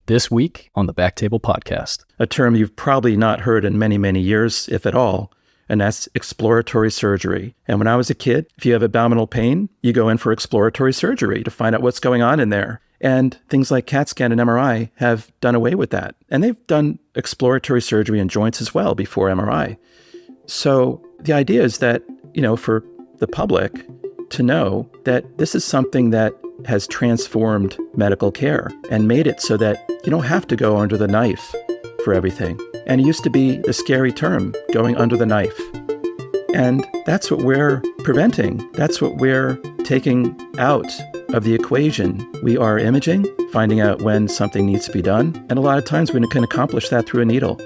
this week on the BackTable podcast. A term you've probably not heard in many, many years, if at all, and that's exploratory surgery. And when I was a kid, if you have abdominal pain, you go in for exploratory surgery to find out what's going on in there. And things like CAT scan and MRI have done away with that. And they've done exploratory surgery in joints as well before MRI. So the idea is that, for the public to know that this is something that has transformed medical care and made it so that you don't have to go under the knife for everything. And it used to be the scary term, going under the knife. And that's what we're preventing. That's what we're taking out of the equation. We are imaging, finding out when something needs to be done. And a lot of times we can accomplish that through a needle.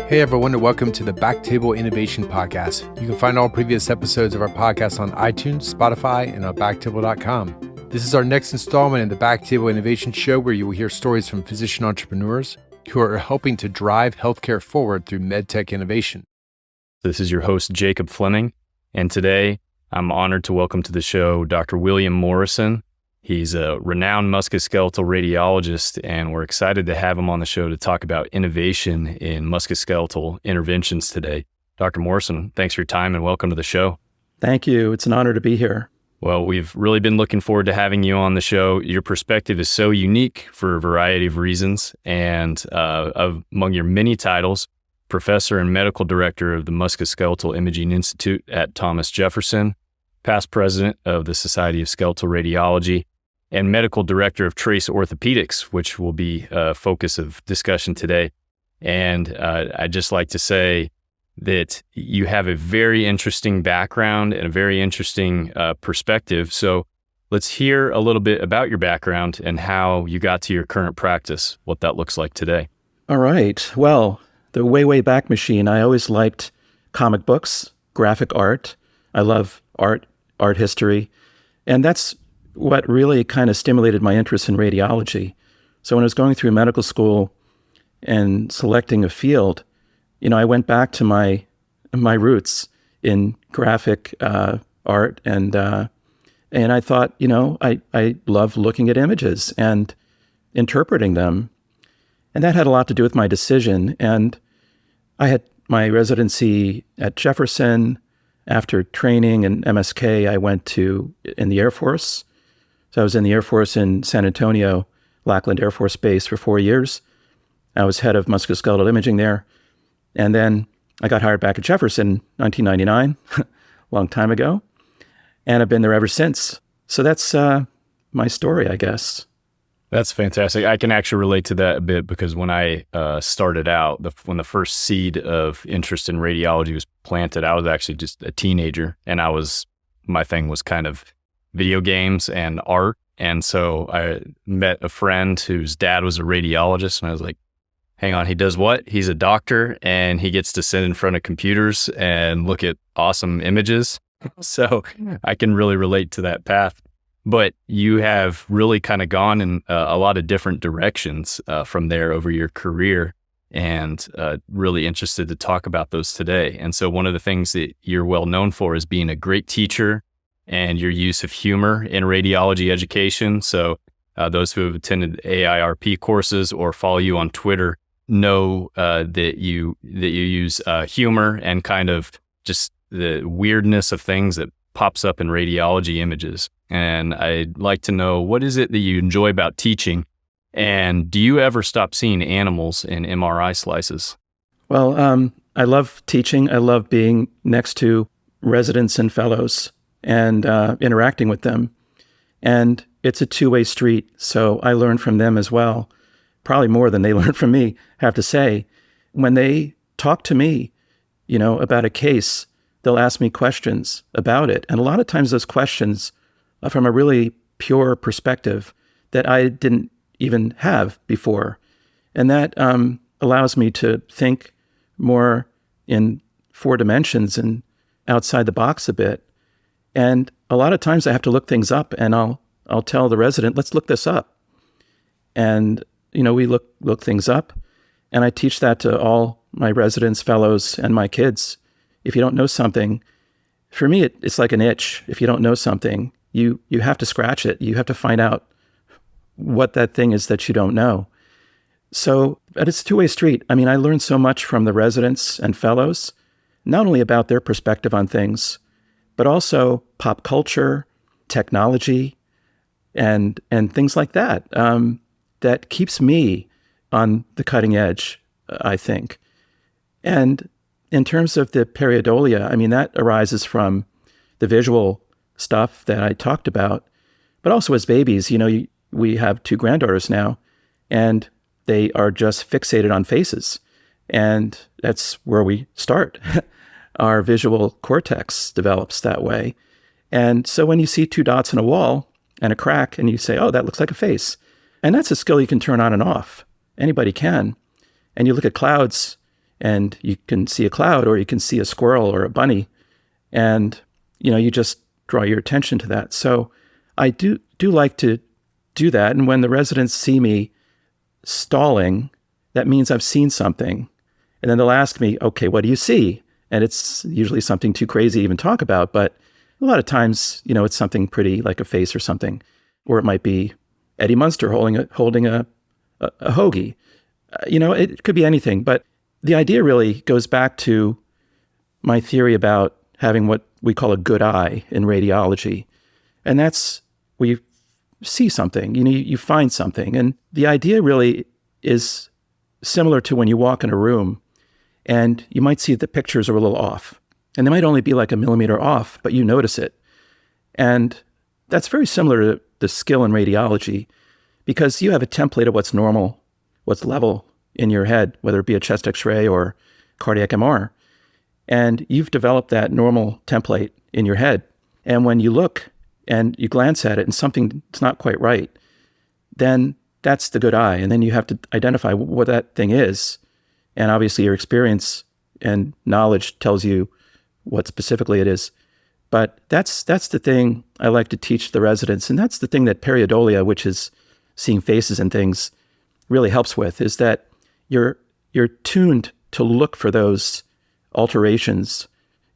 Hey everyone, and welcome to the BackTable Innovation Podcast. You can find all previous episodes of our podcast on iTunes, Spotify, and on BackTable.com. This is our next installment in the BackTable Innovation Show, where you will hear stories from physician entrepreneurs who are helping to drive healthcare forward through medtech innovation. This is your host, Jacob Fleming, and today I'm honored to welcome to the show Dr. William Morrison. He's a renowned musculoskeletal radiologist, and we're excited to have him on the show to talk about innovation in musculoskeletal interventions today. Dr. Morrison, thanks for your time and welcome to the show. Thank you. It's an honor to be here. Well, we've really been looking forward to having you on the show. Your perspective is so unique for a variety of reasons, and among your many titles, Professor and Medical Director of the Musculoskeletal Imaging Institute at Thomas Jefferson, past President of the Society of Skeletal Radiology, and Medical Director of Trace Orthopedics, which will be a focus of discussion today. And I'd just like to say that you have a very interesting background and a very interesting perspective. So let's hear a little bit about your background and how you got to your current practice, what that looks like today. All right. Well, the way back machine, I always liked comic books, graphic art. I love art history. And that's what really kind of stimulated my interest in radiology. So when I was going through medical school and selecting a field, I went back to my roots in graphic art, and I thought, I love looking at images and interpreting them, and that had a lot to do with my decision. And I had my residency at Jefferson. After training in MSK, I went in the Air Force. So I was in the Air Force in San Antonio, Lackland Air Force Base for 4 years. I was head of musculoskeletal imaging there. And then I got hired back at Jefferson in 1999, a long time ago. And I've been there ever since. So that's my story, I guess. That's fantastic. I can actually relate to that a bit because when I started out, when the first seed of interest in radiology was planted, I was actually just a teenager, and my thing was kind of video games and art. And so I met a friend whose dad was a radiologist, and I was like, hang on, he does what? He's a doctor, and he gets to sit in front of computers and look at awesome images. So I can really relate to that path. But you have really kind of gone in a lot of different directions from there over your career, and really interested to talk about those today. And so one of the things that you're well known for is being a great teacher and your use of humor in radiology education. So those who have attended AIRP courses or follow you on Twitter know that you use humor and kind of just the weirdness of things that pops up in radiology images. And I'd like to know, what is it that you enjoy about teaching? And do you ever stop seeing animals in MRI slices? Well, I love teaching. I love being next to residents and fellows and interacting with them. And it's a two-way street. So I learn from them as well, probably more than they learn from me, I have to say. When they talk to me, about a case, they'll ask me questions about it. And a lot of times those questions are from a really pure perspective that I didn't even have before. And that allows me to think more in 4 dimensions and outside the box a bit. And a lot of times I have to look things up, and I'll tell the resident, let's look this up. And, we look things up, and I teach that to all my residents, fellows, and my kids. If you don't know something, for me, it's like an itch. If you don't know something, you have to scratch it. You have to find out what that thing is that you don't know. So, but it's a two-way street. I mean, I learned so much from the residents and fellows, not only about their perspective on things, but also pop culture, technology, and things like that. That keeps me on the cutting edge, I think. And in terms of the periodolia, I mean, that arises from the visual stuff that I talked about, but also as babies, we have two granddaughters now, and they are just fixated on faces. And that's where we start. Our visual cortex develops that way. And so when you see two dots in a wall and a crack, and you say, oh, that looks like a face. And that's a skill you can turn on and off. Anybody can. And you look at clouds, and you can see a cloud, or you can see a squirrel or a bunny. And, you just draw your attention to that. So I do like to do that. And when the residents see me stalling, that means I've seen something. And then they'll ask me, okay, what do you see? And it's usually something too crazy to even talk about. But a lot of times, it's something pretty like a face or something, or it might be Eddie Munster holding a hoagie. It could be anything. But the idea really goes back to my theory about having what we call a good eye in radiology. And that's where you see something, you find something. And the idea really is similar to when you walk in a room and you might see the pictures are a little off. And they might only be like a millimeter off, but you notice it. And that's very similar to the skill in radiology, because you have a template of what's normal, what's level in your head, whether it be a chest x-ray or cardiac MR. And you've developed that normal template in your head. And when you look and you glance at it and something's not quite right, then that's the good eye. And then you have to identify what that thing is. And obviously your experience and knowledge tells you what specifically it is. But that's the thing I like to teach the residents. And that's the thing that periodolia, which is seeing faces and things, really helps with, is that you're tuned to look for those alterations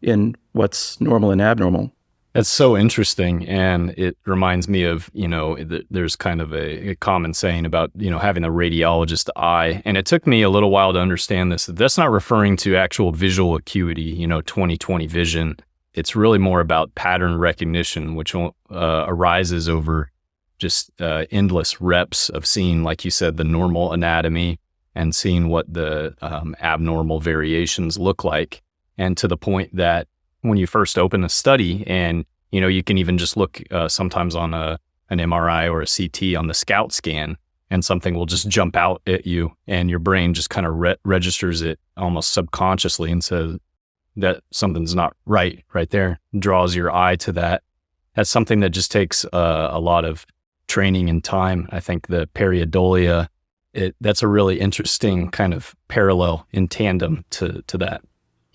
in what's normal and abnormal. That's so interesting. And it reminds me of, there's kind of a common saying about, having a radiologist eye. And it took me a little while to understand this. That's not referring to actual visual acuity, 20/20 vision. It's really more about pattern recognition, which arises over just endless reps of seeing, like you said, the normal anatomy and seeing what the abnormal variations look like. And to the point that when you first open a study, and you can even just look sometimes on an MRI or a CT on the scout scan, and something will just jump out at you, and your brain just kind of registers it almost subconsciously and says that something's not right there, draws your eye to that. That's something that just takes a lot of training and time. I think the periodolia, that's a really interesting kind of parallel in tandem to that.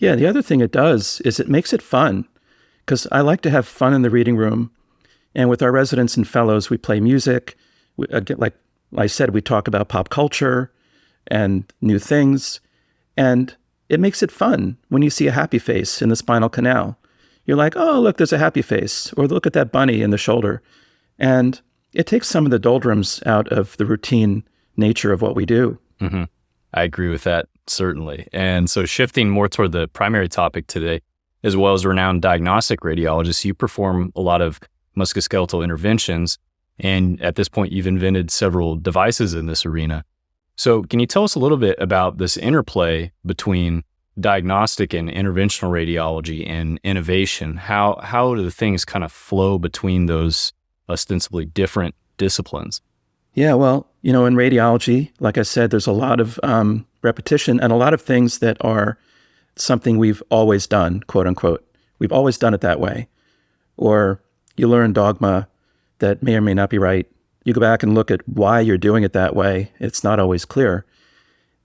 Yeah, the other thing it does is it makes it fun, because I like to have fun in the reading room. And with our residents and fellows, we play music. Like I said, we talk about pop culture and new things. And it makes it fun when you see a happy face in the spinal canal. You're like, oh, look, there's a happy face. Or look at that bunny in the shoulder. And it takes some of the doldrums out of the routine nature of what we do. Mm-hmm. I agree with that, certainly. And so shifting more toward the primary topic today, as well as renowned diagnostic radiologists, you perform a lot of musculoskeletal interventions. And at this point, you've invented several devices in this arena. So can you tell us a little bit about this interplay between diagnostic and interventional radiology and innovation? How do the things kind of flow between those ostensibly different disciplines? Yeah, well, in radiology, like I said, there's a lot of repetition and a lot of things that are something we've always done, quote unquote. We've always done it that way. Or you learn dogma that may or may not be right. You go back and look at why you're doing it that way. It's not always clear.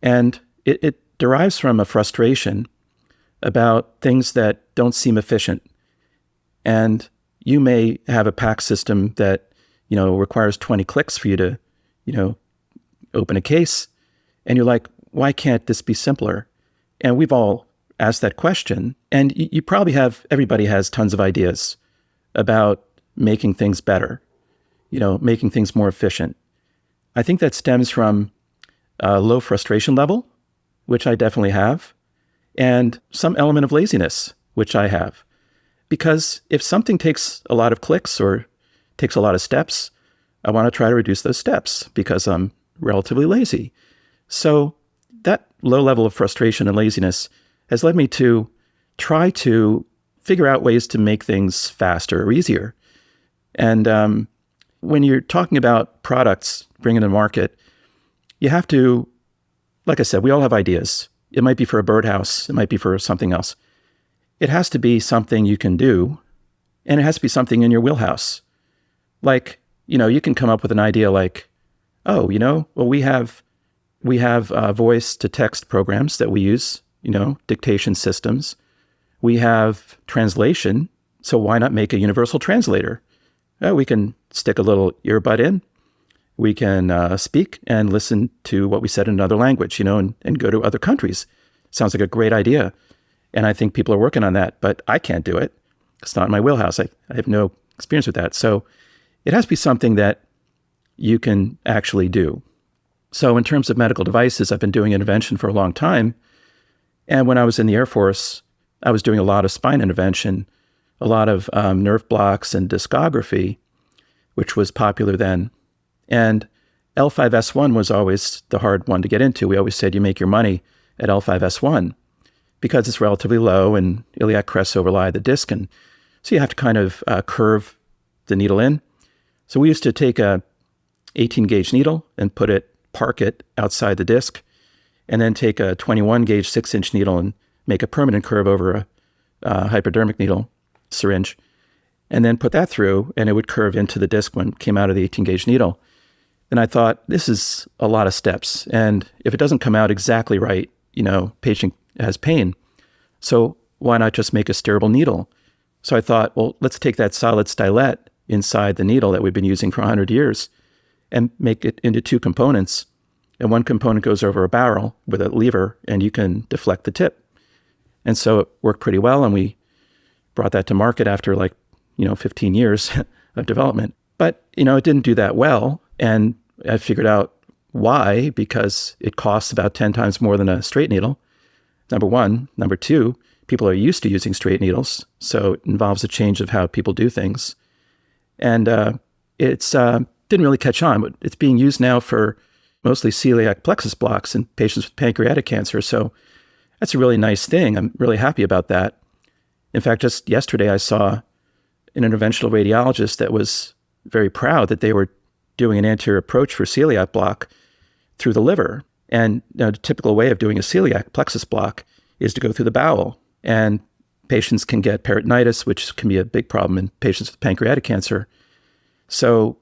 And it derives from a frustration about things that don't seem efficient. And you may have a PACS system that, requires 20 clicks for you to, open a case. And you're like, why can't this be simpler? And we've all asked that question. And you probably everybody has tons of ideas about making things better, making things more efficient. I think that stems from a low frustration level, which I definitely have, and some element of laziness, which I have. Because if something takes a lot of clicks or takes a lot of steps, I want to try to reduce those steps because I'm relatively lazy. So that low level of frustration and laziness has led me to try to figure out ways to make things faster or easier. And when you're talking about products bringing to market, you have to, like I said, we all have ideas. It might be for a birdhouse. It might be for something else. It has to be something you can do, and it has to be something in your wheelhouse. Like, you can come up with an idea like, oh, well, we have voice to text programs that we use, dictation systems. We have translation, so why not make a universal translator? We can stick a little earbud in. We can speak and listen to what we said in another language, and go to other countries. Sounds like a great idea. And I think people are working on that, but I can't do it. It's not in my wheelhouse. I have no experience with that. So it has to be something that you can actually do. So in terms of medical devices, I've been doing intervention for a long time. And when I was in the Air Force, I was doing a lot of spine intervention, a lot of nerve blocks and discography, which was popular then. And L5S1 was always the hard one to get into. We always said you make your money at L5S1 because it's relatively low and iliac crests overlie the disc. And so you have to kind of curve the needle in. So we used to take a 18 gauge needle and park it outside the disc, and then take a 21 gauge 6-inch needle and make a permanent curve over a hypodermic needle syringe, and then put that through, and it would curve into the disc when it came out of the 18 gauge needle. And I thought, this is a lot of steps. And if it doesn't come out exactly right, patient has pain. So why not just make a steerable needle? So I thought, well, let's take that solid stylet inside the needle that we've been using for 100 years and make it into two components. And one component goes over a barrel with a lever, and you can deflect the tip. And so it worked pretty well, and we brought that to market after 15 years of development. But, it didn't do that well. And I figured out why, because it costs about 10 times more than a straight needle. Number one. Number two, people are used to using straight needles. So it involves a change of how people do things. And it's didn't really catch on, but it's being used now for mostly celiac plexus blocks in patients with pancreatic cancer. So that's a really nice thing. I'm really happy about that. In fact, just yesterday, I saw an interventional radiologist that was very proud that they were doing an anterior approach for celiac block through the liver. And the typical way of doing a celiac plexus block is to go through the bowel. And patients can get peritonitis, which can be a big problem in patients with pancreatic cancer. So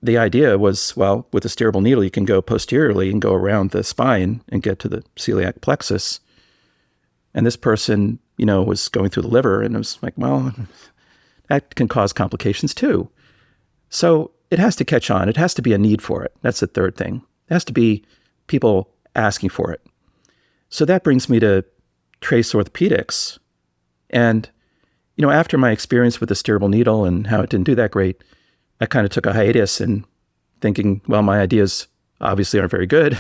the idea was, well, with a steerable needle, you can go posteriorly and go around the spine and get to the celiac plexus. And this person, was going through the liver, and it was like, well, that can cause complications too. So it has to catch on. It has to be a need for it. That's the third thing. It has to be people asking for it. So that brings me to Trace Orthopedics. And, after my experience with the steerable needle and how it didn't do that great, I kind of took a hiatus and thinking, well, my ideas obviously aren't very good.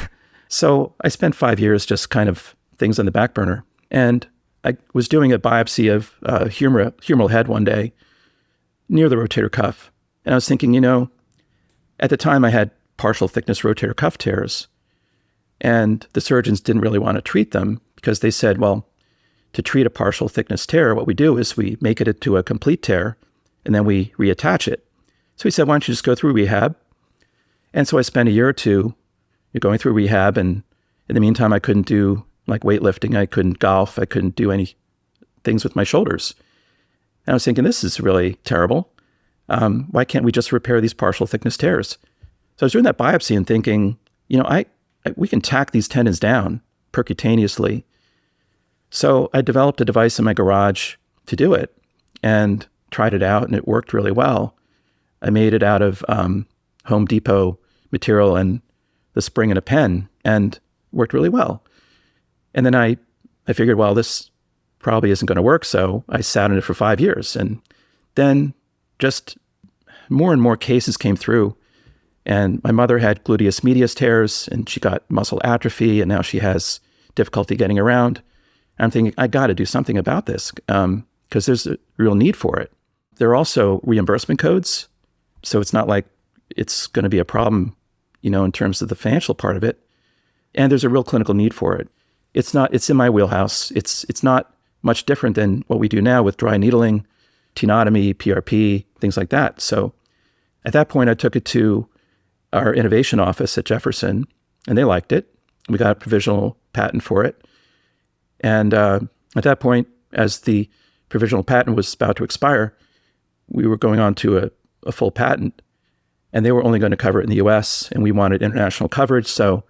So I spent 5 years just kind of things on the back burner. And I was doing a biopsy of humeral head one day near the rotator cuff. And I was thinking, at the time I had partial thickness rotator cuff tears, and the surgeons didn't really want to treat them because they said, well, to treat a partial thickness tear, what we do is we make it into a complete tear, and then we reattach it. So he said, why don't you just go through rehab? And so I spent a year or two going through rehab, and in the meantime, I couldn't do weightlifting, I couldn't golf, I couldn't do any things with my shoulders. And I was thinking, this is really terrible. Why can't we just repair these partial thickness tears? So I was doing that biopsy and thinking, we can tack these tendons down percutaneously. So I developed a device in my garage to do it and tried it out, and it worked really well. I made it out of Home Depot material and the spring and a pen, and worked really well. And then I figured, well, this probably isn't going to work, so I sat on it for 5 years. And then just more and more cases came through. And my mother had gluteus medius tears, and she got muscle atrophy, and now she has difficulty getting around. I'm thinking, I got to do something about this because there's a real need for it. There are also reimbursement codes, so it's not like it's going to be a problem, in terms of the financial part of it. And there's a real clinical need for it. It's in my wheelhouse. It's not much different than what we do now with dry needling, tenotomy, PRP, things like that. So at that point, I took it to our innovation office at Jefferson, and they liked it. We got a provisional patent for it. And at that point, as the provisional patent was about to expire, we were going on to a full patent, and they were only going to cover it in the US, and we wanted international coverage. So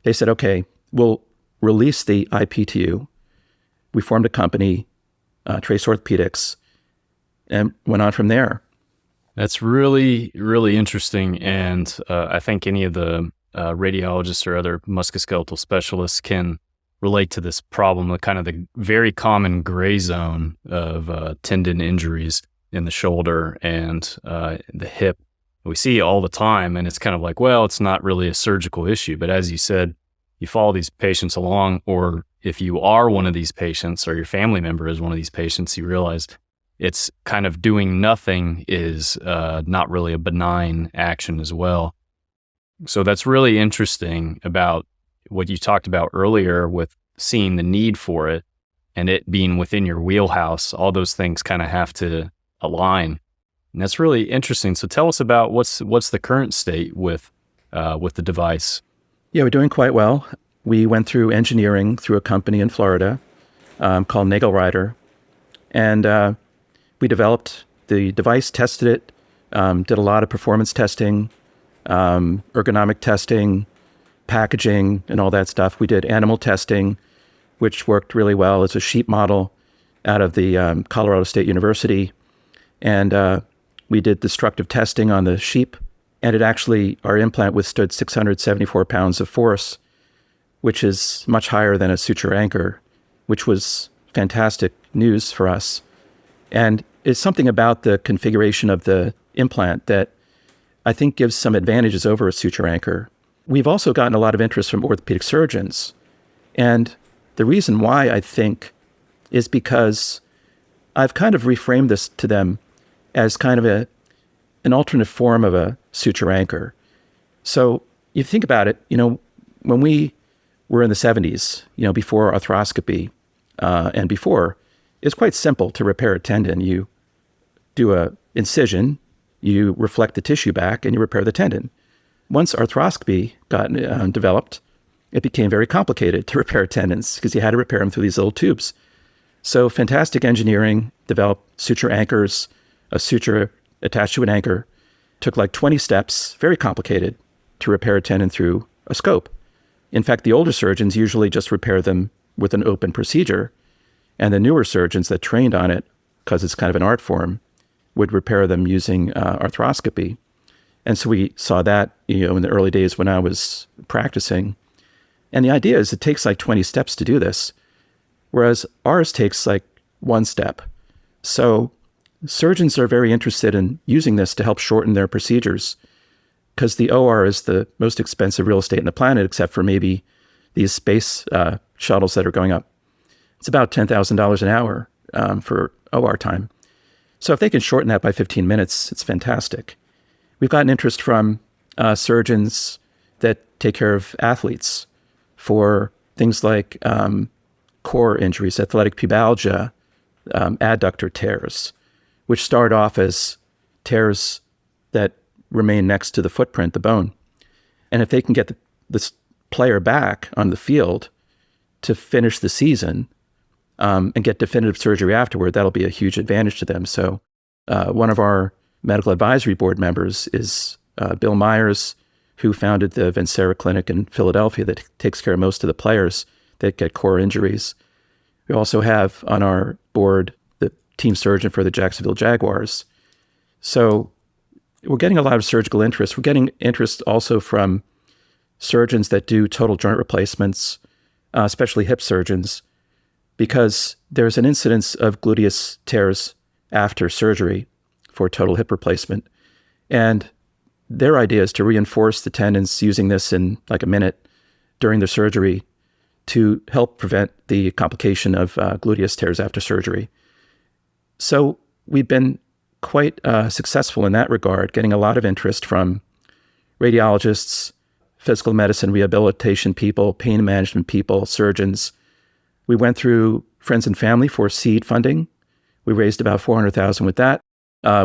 they said, okay, we'll release the IP to you. We formed a company, Trace Orthopedics, and went on from there. That's really, really interesting. And I think any of the radiologists or other musculoskeletal specialists can relate to this problem, the kind of the very common gray zone of tendon injuries in the shoulder and the hip. We see it all the time, and it's kind of like, well, it's not really a surgical issue. But as you said, you follow these patients along, or if you are one of these patients or your family member is one of these patients, you realize it's kind of doing nothing is not really a benign action as well. So that's really interesting about what you talked about earlier with seeing the need for it and it being within your wheelhouse. All those things kind of have to align. And that's really interesting. So tell us about what's the current state with the device. Yeah, we're doing quite well. We went through engineering through a company in Florida called Nagelrider. And we developed the device, tested it, did a lot of performance testing, ergonomic testing, packaging, and all that stuff. We did animal testing, which worked really well. It's a sheep model out of the Colorado State University. And we did destructive testing on the sheep. And our implant withstood 674 pounds of force, which is much higher than a suture anchor, which was fantastic news for us. And it's something about the configuration of the implant that I think gives some advantages over a suture anchor. We've also gotten a lot of interest from orthopedic surgeons. And the reason why, I think, is because I've kind of reframed this to them as kind of an alternate form of a suture anchor. So you think about it, when we were in the 70s, before arthroscopy and before, it's quite simple to repair a tendon. You do an incision, you reflect the tissue back, and you repair the tendon. Once arthroscopy got developed, it became very complicated to repair tendons because you had to repair them through these little tubes. So fantastic engineering, developed suture anchors, a suture attached to an anchor, took like 20 steps, very complicated, to repair a tendon through a scope. In fact, the older surgeons usually just repair them with an open procedure, and the newer surgeons that trained on it, because it's kind of an art form, would repair them using arthroscopy. And so we saw that, in the early days when I was practicing. And the idea is it takes like 20 steps to do this, whereas ours takes like one step. So surgeons are very interested in using this to help shorten their procedures because the OR is the most expensive real estate on the planet, except for maybe these space shuttles that are going up. It's about $10,000 an hour for OR time. So if they can shorten that by 15 minutes, it's fantastic. We've gotten interest from surgeons that take care of athletes for things like core injuries, athletic pubalgia, adductor tears, which start off as tears that remain next to the footprint, the bone. And if they can get this player back on the field to finish the season and get definitive surgery afterward, that'll be a huge advantage to them. So one of our medical advisory board members is Bill Myers, who founded the Vencera Clinic in Philadelphia that takes care of most of the players that get core injuries. We also have on our board the team surgeon for the Jacksonville Jaguars. So we're getting a lot of surgical interest. We're getting interest also from surgeons that do total joint replacements, especially hip surgeons, because there's an incidence of gluteus tears after surgery for total hip replacement. And their idea is to reinforce the tendons using this in like a minute during the surgery to help prevent the complication of gluteus tears after surgery. So we've been quite successful in that regard, getting a lot of interest from radiologists, physical medicine, rehabilitation people, pain management people, surgeons. We went through friends and family for seed funding. We raised about $400,000 with that.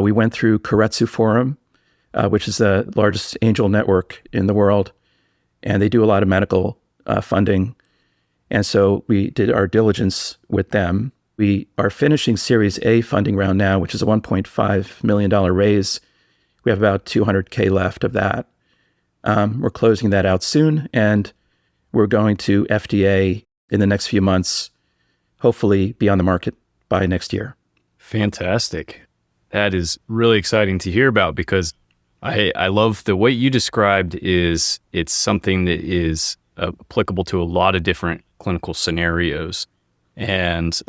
We went through Keiretsu Forum, which is the largest angel network in the world, and they do a lot of medical funding. And so we did our diligence with them. We are finishing Series A funding round now, which is a $1.5 million raise. We have about $200K left of that. We're closing that out soon, and we're going to FDA in the next few months, hopefully be on the market by next year. Fantastic. That is really exciting to hear about, because I love the way you described it's something that is applicable to a lot of different clinical scenarios. And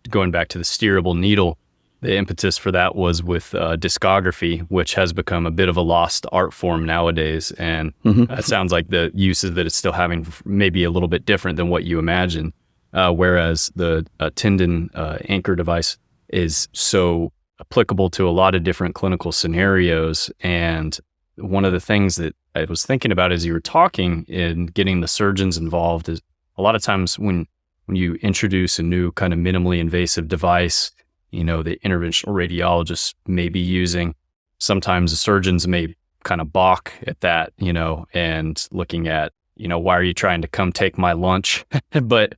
going back to the steerable needle, the impetus for that was with discography, which has become a bit of a lost art form nowadays. And it sounds like the uses that it's still having maybe a little bit different than what you imagine. Whereas the tendon anchor device is so applicable to a lot of different clinical scenarios. And one of the things that I was thinking about as you were talking in getting the surgeons involved is a lot of times when you introduce a new kind of minimally invasive device, the interventional radiologists may be using, sometimes the surgeons may kind of balk at that, and looking at, why are you trying to come take my lunch? But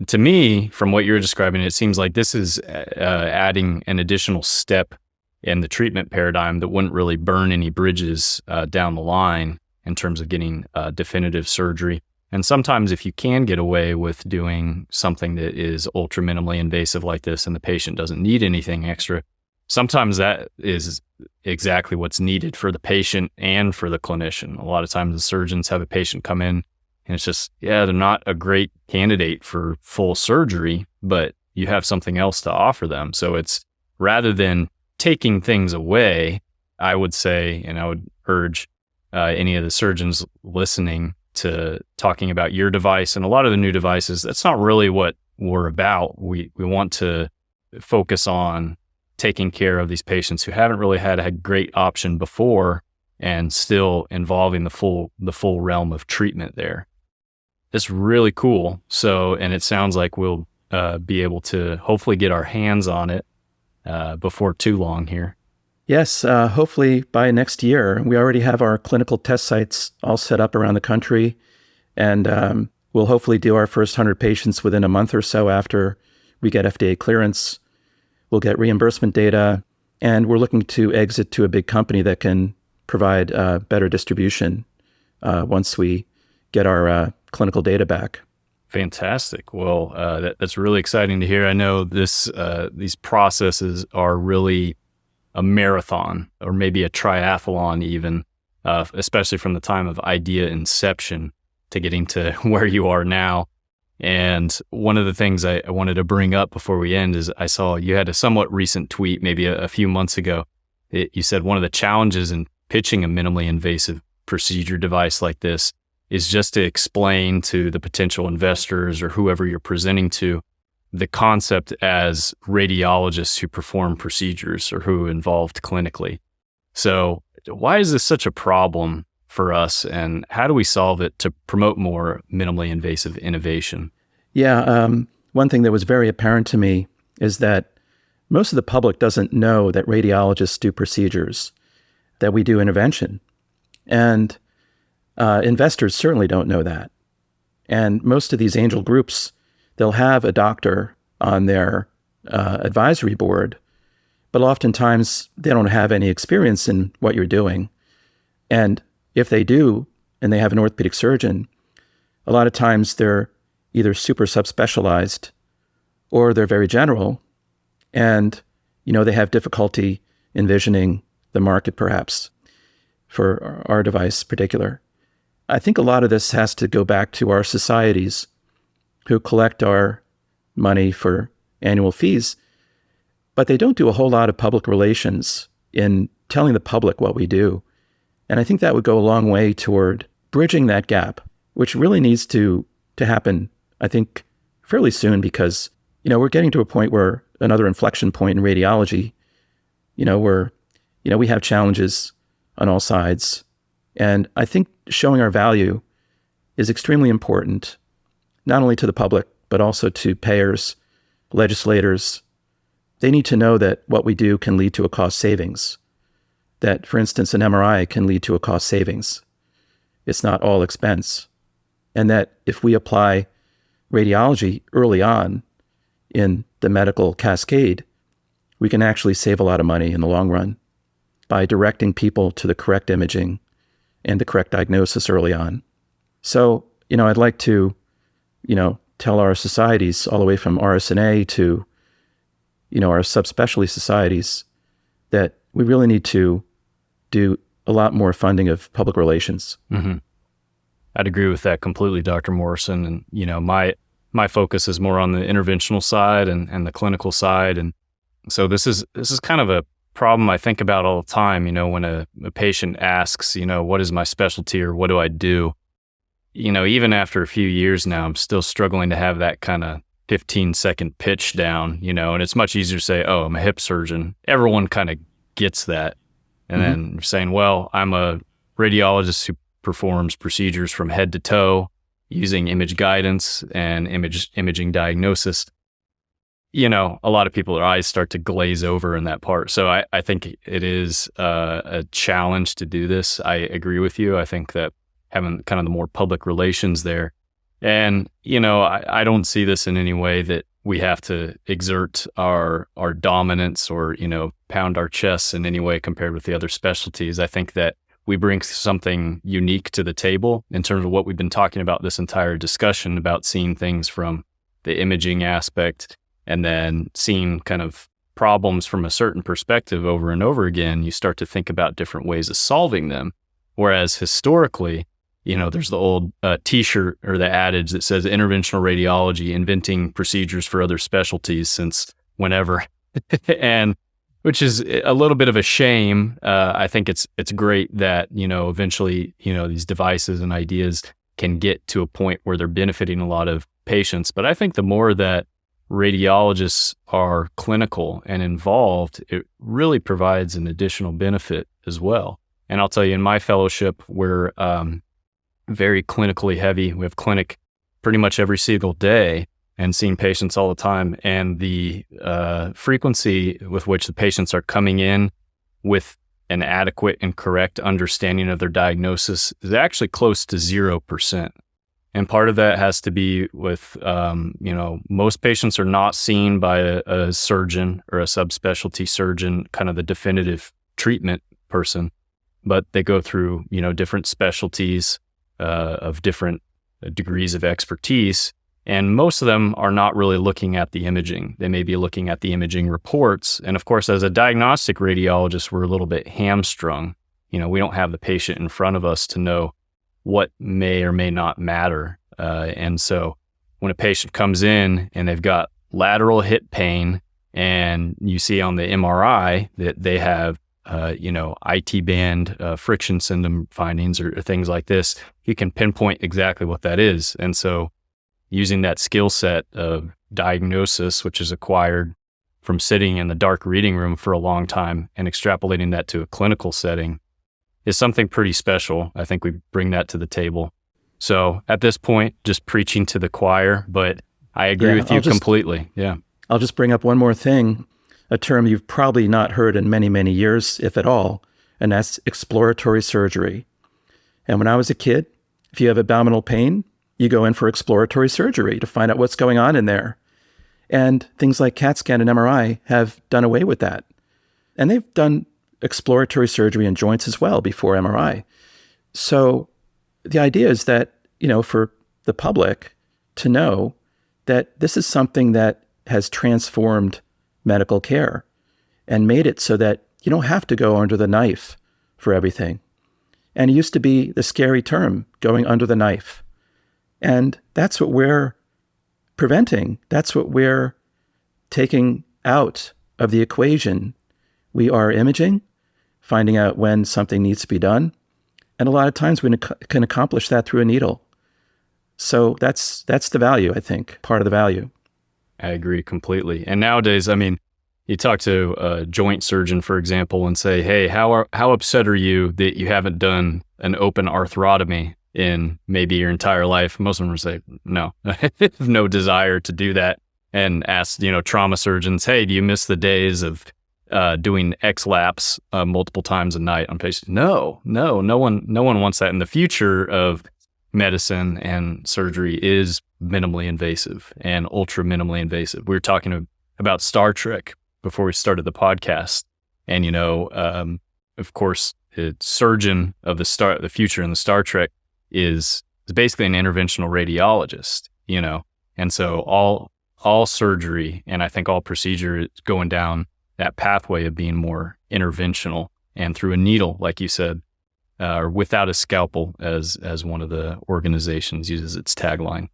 to me, from what you're describing, it seems like this is adding an additional step in the treatment paradigm that wouldn't really burn any bridges down the line in terms of getting definitive surgery. And sometimes if you can get away with doing something that is ultra minimally invasive like this and the patient doesn't need anything extra, sometimes that is exactly what's needed for the patient and for the clinician. A lot of times the surgeons have a patient come in and it's just, they're not a great candidate for full surgery, but you have something else to offer them. So it's rather than taking things away, I would say, and I would urge any of the surgeons listening to talking about your device and a lot of the new devices, that's not really what we're about. We want to focus on taking care of these patients who haven't really had a great option before and still involving the full realm of treatment there. It's really cool. So, and it sounds like we'll be able to hopefully get our hands on it before too long here. Yes, hopefully by next year. We already have our clinical test sites all set up around the country, and we'll hopefully do our first 100 patients within a month or so after we get FDA clearance. We'll get reimbursement data, and we're looking to exit to a big company that can provide better distribution once we get our clinical data back. Fantastic. Well, that's really exciting to hear. I know these processes are really a marathon or maybe a triathlon even, especially from the time of idea inception to getting to where you are now. And one of the things I wanted to bring up before we end is I saw you had a somewhat recent tweet, maybe a few months ago. You said one of the challenges in pitching a minimally invasive procedure device like this is just to explain to the potential investors or whoever you're presenting to the concept as radiologists who perform procedures or who are involved clinically. So why is this such a problem for us, and how do we solve it to promote more minimally invasive innovation? Yeah, one thing that was very apparent to me is that most of the public doesn't know that radiologists do procedures, that we do intervention. And investors certainly don't know that. And most of these angel groups, they'll have a doctor on their advisory board, but oftentimes they don't have any experience in what you're doing. And if they do, and they have an orthopedic surgeon, a lot of times they're either super subspecialized or they're very general, and they have difficulty envisioning the market perhaps for our device in particular. I think a lot of this has to go back to our societies who collect our money for annual fees, but they don't do a whole lot of public relations in telling the public what we do. And I think that would go a long way toward bridging that gap, which really needs to happen, I think, fairly soon, because, we're getting to a point where another inflection point in radiology, where, we have challenges on all sides. And I think showing our value is extremely important, not only to the public, but also to payers, legislators. They need to know that what we do can lead to a cost savings. That, for instance, an MRI can lead to a cost savings. It's not all expense. And that if we apply radiology early on in the medical cascade, we can actually save a lot of money in the long run by directing people to the correct imaging and the correct diagnosis early on. So, I'd like to, tell our societies all the way from RSNA to, our subspecialty societies that we really need to do a lot more funding of public relations. Mm-hmm. I'd agree with that completely, Dr. Morrison. And, my focus is more on the interventional side and the clinical side. And so this is kind of a problem I think about all the time, when a patient asks, what is my specialty or what do I do? Even after a few years now, I'm still struggling to have that kind of 15-second pitch down, and it's much easier to say, oh, I'm a hip surgeon. Everyone kind of gets that. And then saying, well, I'm a radiologist who performs procedures from head to toe using image guidance and imaging diagnosis. A lot of people, their eyes start to glaze over in that part. So I think it is a challenge to do this. I agree with you. I think that having kind of the more public relations there. And, I don't see this in any way that we have to exert our dominance or, pound our chests in any way compared with the other specialties. I think that we bring something unique to the table in terms of what we've been talking about this entire discussion about seeing things from the imaging aspect and then seeing kind of problems from a certain perspective over and over again. You start to think about different ways of solving them. Whereas historically, there's the old t-shirt or the adage that says interventional radiology, inventing procedures for other specialties since whenever. And which is a little bit of a shame. I think it's great that, eventually, these devices and ideas can get to a point where they're benefiting a lot of patients. But I think the more that radiologists are clinical and involved, it really provides an additional benefit as well. And I'll tell you, in my fellowship, we're very clinically heavy. We have clinic pretty much every single day and seeing patients all the time. And the frequency with which the patients are coming in with an adequate and correct understanding of their diagnosis is actually close to 0%. And part of that has to be with, most patients are not seen by a surgeon or a subspecialty surgeon, kind of the definitive treatment person, but they go through, different specialties of different degrees of expertise. And most of them are not really looking at the imaging. They may be looking at the imaging reports. And of course, as a diagnostic radiologist, we're a little bit hamstrung. We don't have the patient in front of us to know what may or may not matter. And so when a patient comes in and they've got lateral hip pain and you see on the MRI that they have, IT band friction syndrome findings or things like this, you can pinpoint exactly what that is. And so using that skill set of diagnosis, which is acquired from sitting in the dark reading room for a long time and extrapolating that to a clinical setting is something pretty special. I think we bring that to the table. So at this point, just preaching to the choir, but I agree with you completely. Yeah. I'll just bring up one more thing, a term you've probably not heard in many, many years, if at all, and that's exploratory surgery. And when I was a kid, if you have abdominal pain, you go in for exploratory surgery to find out what's going on in there. And things like CAT scan and MRI have done away with that. And they've done exploratory surgery in joints as well before MRI. So the idea is that, for the public to know that this is something that has transformed medical care and made it so that you don't have to go under the knife for everything. And it used to be the scary term, going under the knife. And that's what we're preventing. That's what we're taking out of the equation. We are imaging finding out when something needs to be done. And a lot of times we can accomplish that through a needle. So that's the value, I think, part of the value. I agree completely. And nowadays, I mean, you talk to a joint surgeon, for example, and say, hey, how upset are you that you haven't done an open arthrotomy in maybe your entire life? Most of them will say, no, I have no desire to do that. And ask, trauma surgeons, hey, do you miss the days of doing X-laps multiple times a night on patients? No one wants that. In the future of medicine and surgery is minimally invasive and ultra minimally invasive. We were talking about Star Trek before we started the podcast. And, of course, the surgeon of the future in the Star Trek is basically an interventional radiologist, And so all surgery and I think all procedure is going down that pathway of being more interventional and through a needle, like you said, or without a scalpel, as one of the organizations uses its tagline.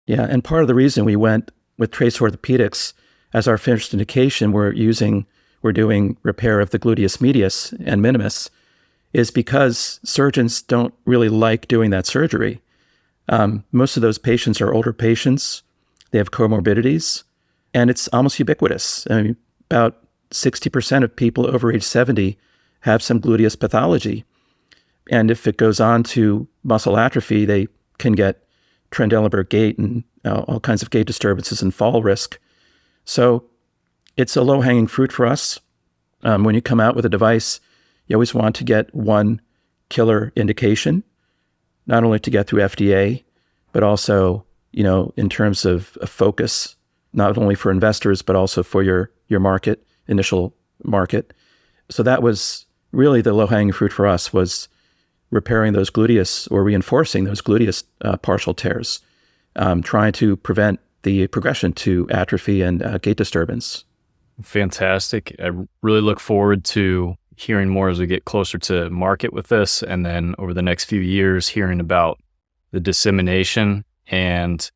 Yeah, and part of the reason we went with Trace Orthopedics as our finished indication, we're doing repair of the gluteus medius and minimus, is because surgeons don't really like doing that surgery. Most of those patients are older patients. They have comorbidities, and it's almost ubiquitous. I mean, about 60% of people over age 70 have some gluteus pathology. And if it goes on to muscle atrophy, they can get Trendelenburg gait and all kinds of gait disturbances and fall risk. So it's a low-hanging fruit for us. When you come out with a device, you always want to get one killer indication, not only to get through FDA, but also, in terms of a focus, not only for investors, but also for your market, initial market. So that was really the low-hanging fruit for us, was repairing those gluteus or reinforcing those gluteus partial tears, trying to prevent the progression to atrophy and gait disturbance. Fantastic. I really look forward to hearing more as we get closer to market with this, and then over the next few years, hearing about the dissemination and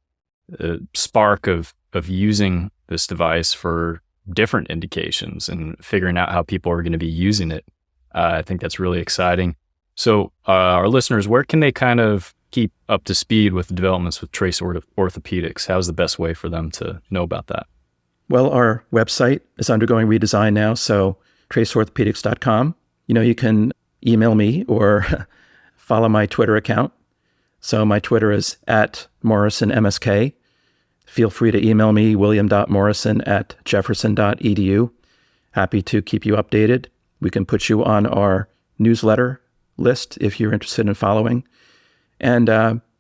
the spark of using this device for different indications and figuring out how people are going to be using it. I think that's really exciting. So our listeners, where can they kind of keep up to speed with the developments with Trace Orthopedics? How's the best way for them to know about that? Well, our website is undergoing redesign now, so traceorthopedics.com. You can email me or follow my Twitter account. So my Twitter is @MorrisonMSK. Feel free to email me, william.morrison@jefferson.edu. Happy to keep you updated. We can put you on our newsletter list if you're interested in following. And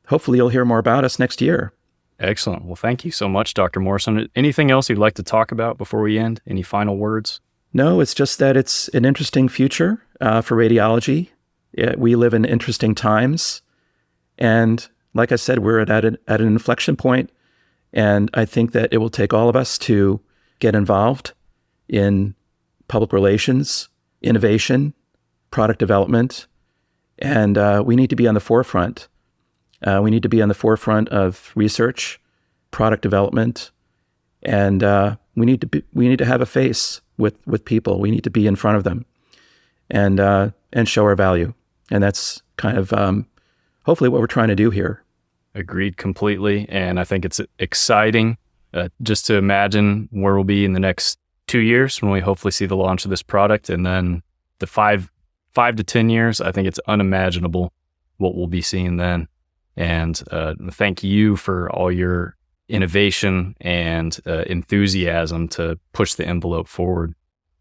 hopefully you'll hear more about us next year. Excellent. Well, thank you so much, Dr. Morrison. Anything else you'd like to talk about before we end? Any final words? No, it's just that it's an interesting future for radiology. We live in interesting times. And like I said, we're at an inflection point. And I think that it will take all of us to get involved in public relations, innovation, product development. And we need to be on the forefront. We need to be on the forefront of research, product development, and we need to have a face with people. We need to be in front of them, and show our value. And that's kind of hopefully what we're trying to do here. Agreed completely. And I think it's exciting just to imagine where we'll be in the next 2 years when we hopefully see the launch of this product, and then the 5 to 10 years. I think it's unimaginable what we'll be seeing then. And thank you for all your innovation and enthusiasm to push the envelope forward.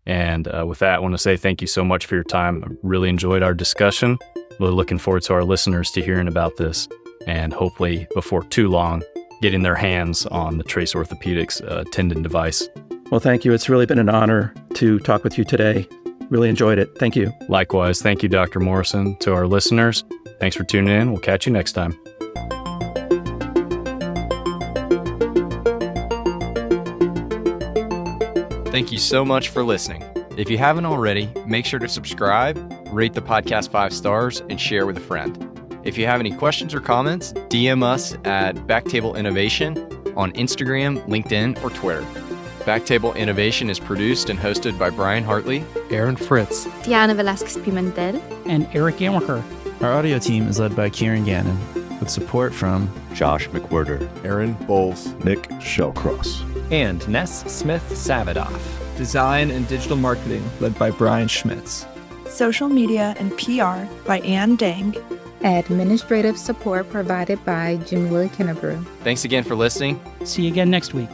And with that, I want to say thank you so much for your time. I really enjoyed our discussion. Really looking forward to our listeners to hearing about this, and hopefully before too long, getting their hands on the Trace Orthopedics tendon device. Well, thank you. It's really been an honor to talk with you today. Really enjoyed it. Thank you. Likewise. Thank you, Dr. Morrison. To our listeners, thanks for tuning in. We'll catch you next time. Thank you so much for listening. If you haven't already, make sure to subscribe, rate the podcast 5 stars, and share with a friend. If you have any questions or comments, DM us at BackTable Innovation on Instagram, LinkedIn, or Twitter. BackTable Innovation is produced and hosted by Brian Hartley, Aaron Fritz, Diana Velasquez Pimentel, and Eric Amaker. Our audio team is led by Kieran Gannon, with support from Josh McWhirter, Aaron Bowles, Nick Shellcross, and Ness Smith-Savadoff. Design and digital marketing led by Brian Schmitz. Social media and PR by Ann Dang. Administrative support provided by Jamila Kennebrew. Thanks again for listening. See you again next week.